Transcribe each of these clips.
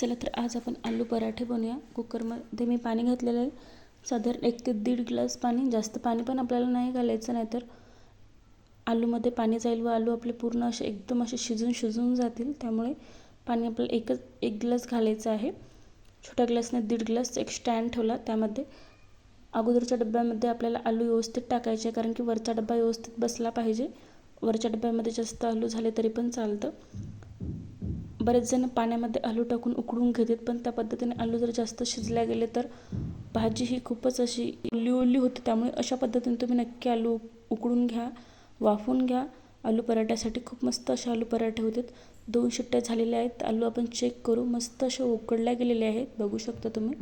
चला तर आज आपण आलू पराठे बनवूया। कुकरमध्ये मी पाणी घातलेलं आहे, साधारण 1 ते 1.5 ग्लास पाणी। जास्त पाणी पण आपल्याला नाही घालायचं, नाहीतर आलूमध्ये पाणी जाईल व आलू आपले पूर्ण असे एकदम असे शिजून जातील। त्यामुळे पाणी आपल्याला एक ग्लास घालायचं आहे। छोट्या ग्लासने 1.5 ग्लास एक स्टँड ठेवला, त्यामध्ये अगोदरच्या डब्यामध्ये आपल्याला आलू व्यवस्थित टाकायचे, कारण की वरचा डब्बा व्यवस्थित बसला पाहिजे। वरच्या डब्यामध्ये जास्त आलू झाले तरी पण चालतं। बरेच जण पाण्यामध्ये आलू टाकून उकडून घेतात, पण त्या पद्धतीने आलू जर जास्त शिजले गेले तर भाजी ही खूपच अशी ओली होते। त्यामुळे अशा पद्धतीने तुम्ही नक्की आलू उकडून घ्या, वाफून घ्या। आलू पराठ्यासाठी खूप मस्त असे आलू पराठे होतात। 2 शिट्ट्या झालेल्या आहेत। आलू आपण चेक करू, मस्त असे उकडल्या गेलेले आहेत, बघू शकता तुम्ही।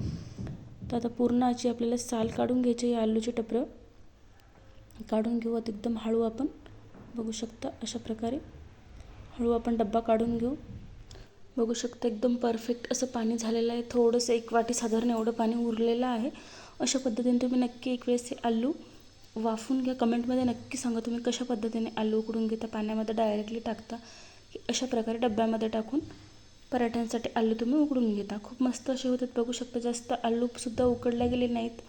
तर आता पूर्ण अशी आपल्याला साल काढून घ्यायची, या आलूची टपरं काढून घेऊ। एकदम हळू आपण बघू शकता, अशा प्रकारे हळू आपण डब्बा काढून घेऊ। बघू शकता एकदम परफेक्ट असं पाणी झालेलं आहे। थोडंसं 1 वाटी साधारण एवढं पाणी उरलेलं आहे। अशा पद्धतीने तुम्ही नक्की एक वेळेस हे आलू वाफून घ्या। कमेंटमध्ये नक्की सांगा तुम्ही कशा पद्धतीने आलू उकडून घेता, पाण्यामध्ये डायरेक्टली टाकता की अशा प्रकारे डब्यामध्ये टाकून पराठ्यांसाठी आलू तुम्ही उकडून घेता। खूप मस्त असे होतात, बघू शकता। जास्त आलूसुद्धा उकडले गेले नाहीत,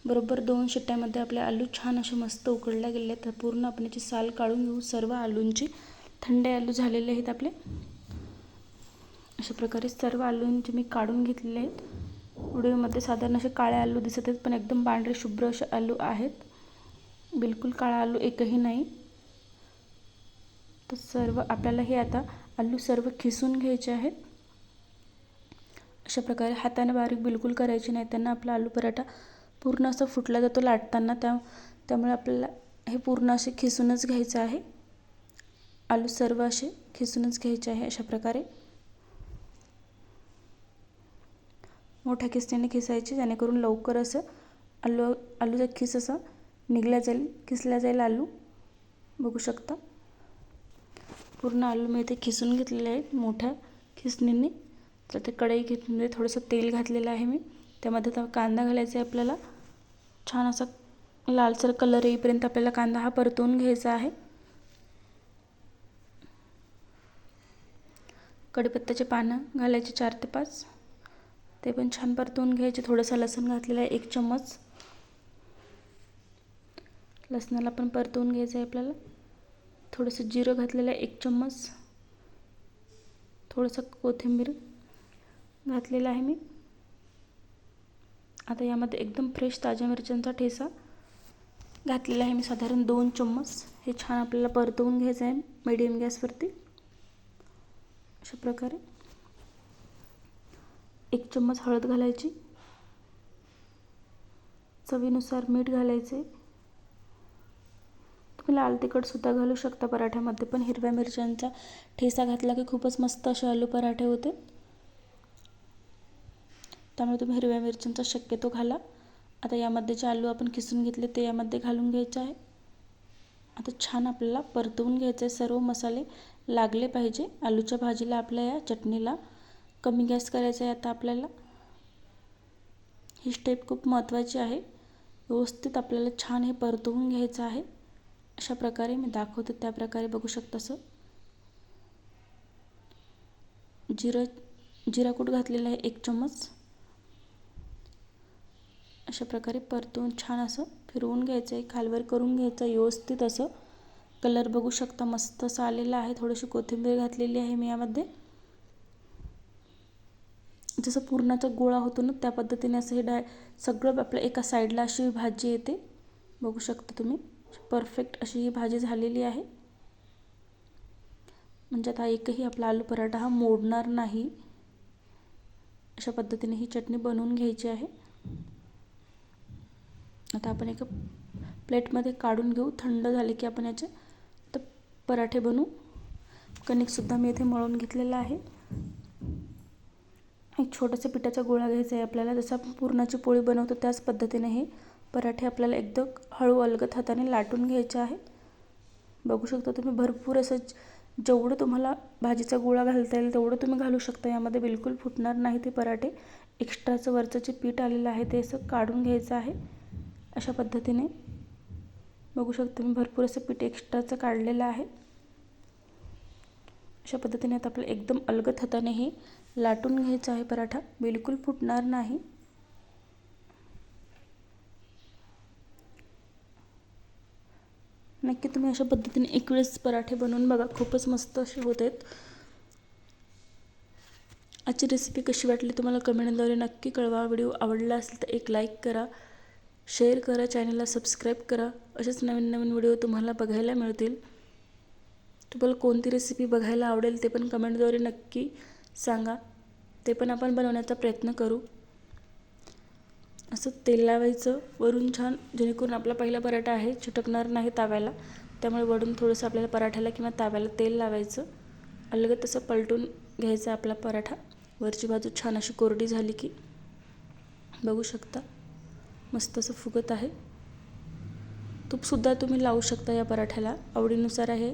बरोबर 2 शिट्ट्यामध्ये आपले आलू छान असे मस्त उकडले गेले आहेत। तर पूर्ण आपण याची साल काढून घेऊ सर्व आलूंची। थंड आलू झालेले आहेत आपले। अशा प्रकारे सर्व आलूंचे मी काढून घेतलेले आहेत। व्हिडिओमध्ये साधारण असे काळे आलू दिसत आहेत, पण एकदम पांढरे शुभ्र असे आलू आहेत, बिलकुल काळा आलू एकही नाही। तर सर्व आपल्याला हे आता आलू सर्व खिसून घ्यायचे आहेत। अशा प्रकारे हाताने बारीक बिलकुल करायचे नाही, त्यांना आपला आलू पराठा पूर्ण असं फुटला जातो लाटताना। त्यामुळे आपल्याला हे पूर्ण असे खिसूनच घ्यायचं आहे। आलू सर्व असे खिसूनच घ्यायचे आहे। अशा प्रकारे मोठ्या खिसणीने खिसायचे, जेणेकरून लवकर असं आलूचा खिस असा खिसला जाईल आलू। बघू शकता पूर्ण आलू मी इथे खिसून घेतलेले आहेत मोठ्या खिसणीने। तर ते कढई घेतली, थोडंसं तेल घातलेलं आहे मी, त्यामध्ये आता कांदा घालायचा आहे आपल्याला। छान असा लालसर कलर येईपर्यंत आपल्याला कांदा हा परतवून घ्यायचा आहे। कढीपत्त्याचे पानं घालायचे 4 ते 5, ते पण छान परतवून घ्यायचे। थोडंसं लसूण घातलेलं आहे 1 चम्मच, लसणाला पण परतवून घ्यायचं आहे आपल्याला। थोडंसं जिरं घातलेलं आहे 1 चम्मच, थोडंसं कोथिंबीर घातलेलं आहे मी। आता यामध्ये एकदम फ्रेश ताज्या मिरच्यांचा ठेचा घातलेला आहे मी, साधारण 2 चम्मच। हे छान आपल्याला परतवून घ्यायचं आहे मीडियम गॅसवरती। अशा प्रकारे 1 चम्मच हळद घालायची, चवीनुसार मीठ घालायचे। तुम्ही लाल तिखटसुद्धा घालू शकता पराठ्यामध्ये, पण हिरव्या मिरच्यांचा ठेचा घातला की खूपच मस्त असे आलू पराठे होते। त्यामुळे तुम्ही हिरव्या मिरच्यांचा शक्यतो घाला। आता यामध्ये जे आलू आपण खिसून घेतले ते यामध्ये घालून घ्यायचे आहे। आता छान आपल्याला परतवून घ्यायचे, सर्व मसाले लागले पाहिजे आलूच्या भाजीला, आपल्या या चटणीला। कमी गॅस करायचा आहे आता आपल्याला। ही स्टेप खूप महत्त्वाची आहे। व्यवस्थित आपल्याला छान हे परतवून घ्यायचं आहे। अशा प्रकारे मी दाखवते त्या प्रकारे बघू शकता। असं जिरा कूट घातलेला आहे 1 चम्मच। अशा प्रकारे परतून छान असं फिरवून घ्यायचं आहे, खालवर करून घ्यायचं व्यवस्थित असं। कलर बघू शकता मस्त असा आलेला आहे। थोडीशी कोथिंबीर घातलेली आहे मी यामध्ये। जसं पुरणाचा गोळा होतो ना, त्या पद्धतीने असं हे सगळं आपल्या एका साईडला अशी भाजी येते, बघू शकता तुम्ही। परफेक्ट अशी ही भाजी झालेली आहे, म्हणजे आता एकही आपला आलू पराठा हा मोडणार नाही। अशा पद्धतीने ही चटणी बनवून घ्यायची आहे। आता आपण एका प्लेटमध्ये काढून घेऊ। थंड झाले की आपण याचे तर पराठे बनवू। कणिकसुद्धा मी इथे मळून घेतलेला आहे। एक छोटासा पिठाचा गोळा घ्यायचा आहे आपल्याला, जसं आपण पुरणाची पोळी बनवतो त्याच पद्धतीने हे पराठे आपल्याला एकदम हळू अलगद हाताने लाटून घ्यायचे आहेत। बघू शकता तुम्ही भरपूर असं जेवढं तुम्हाला भाजीचा गोळा घालता येईल तेवढं तुम्ही घालू शकता। यामध्ये बिलकुल फुटणार नाही ते पराठे। एक्स्ट्राचं वरचं जे पीठ आलेलं आहे ते असं काढून घ्यायचं आहे। अशा पद्धतीने बघू शकता मी भरपूर असं पीठ एक्स्ट्राचं काढलेलं आहे। अशा पद्धतीने आता आपल्याला एकदम अलगद हाताने हे लाटून घ्यायचा आहे पराठा, बिलकुल फुटणार नाही. नक्की तुम्ही अशा पद्धतीने एक वेळेस पराठे बनवून बघा, खूपच मस्त असे होत आहेत. आजची रेसिपी कशी वाटली तुम्हाला कमेंटद्वारे नक्की कळवा. व्हिडिओ आवडला असेल तर एक लाईक करा, शेअर करा, चॅनलला सबस्क्राईब करा. असेच नवीन नवीन व्हिडिओ तुम्हाला बघायला मिळतील. तुम्हाला कोणती रेसिपी बघायला आवडेल ते पण कमेंटद्वारे नक्की सांगा, ते पण आपण बनवण्याचा प्रयत्न करू. असं तेल लावायचं वरून छान, जेणेकरून आपला पहिला पराठा आहे चिटकणार नाही ताव्याला. त्यामुळे वरून थोडंसं आपल्याला पराठ्याला किंवा ताव्याला तेल लावायचं. अलगद तसं पलटून घ्यायचा आपला पराठा. वरची बाजू छान अशी कोरडी झाली की बघू शकता मस्त असं फुगत आहे. तूपसुद्धा तुम्ही लावू शकता या पराठ्याला, आवडीनुसार आहे.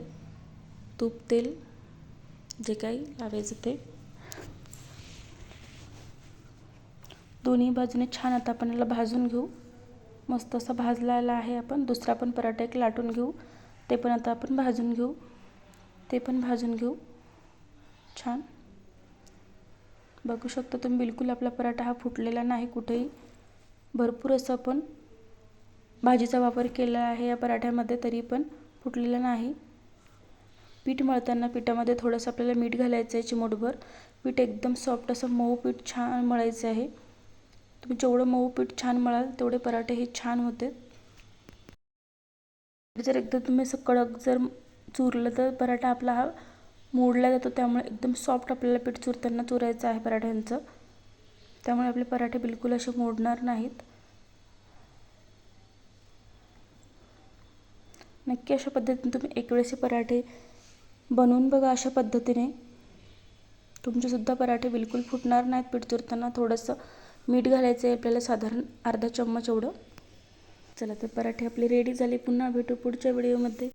तूप तेल जे काही लावायचं ते. दोन्ही बाजूने छान आता आपण याला भाजून घेऊ. मस्त असा भाजलेला आहे. आपण दुसरा पण पराठा एक लाटून घेऊ, ते पण आता आपण भाजून घेऊ. ते पण भाजून घेऊ छान. बघू शकता तुम्ही, बिलकुल आपला पराठा हा फुटलेला नाही कुठेही. भरपूर असं आपण भाजीचा वापर केला आहे या पराठ्यामध्ये, तरी पण फुटलेला नाही. पीठ मळताना पिठामध्ये थोडंसं आपल्याला मीठ घालायचं आहे, चिमूटभर. पीठ एकदम सॉफ्ट असं मऊ पीठ छान मळायचं आहे. तुम्ही जेवढं मऊ पीठ छान मळाल तेवढे पराठे हे छान होते. जर एकदा तुम्ही असं कडक जर चुरलं तर पराठा आपला हा मोडला जातो. त्यामुळे एकदम सॉफ्ट आपल्याला पीठ चुरताना चुरायचं आहे पराठ्यांचं. त्यामुळे आपले पराठे बिलकुल असे मोडणार नाहीत. नक्की अशा पद्धतीने तुम्ही एक वेळेस पराठे बनवून बघा. अशा पद्धतीने तुमचेसुद्धा पराठे बिलकुल फुटणार नाहीत. पीठ चुरताना थोडंसं मीठ घालायचं आहे आपल्याला, साधारण अर्धा चम्मच एवढं. चला तर पराठे आपले रेडी झाले. पुन्हा भेटू पुढच्या व्हिडिओमध्ये.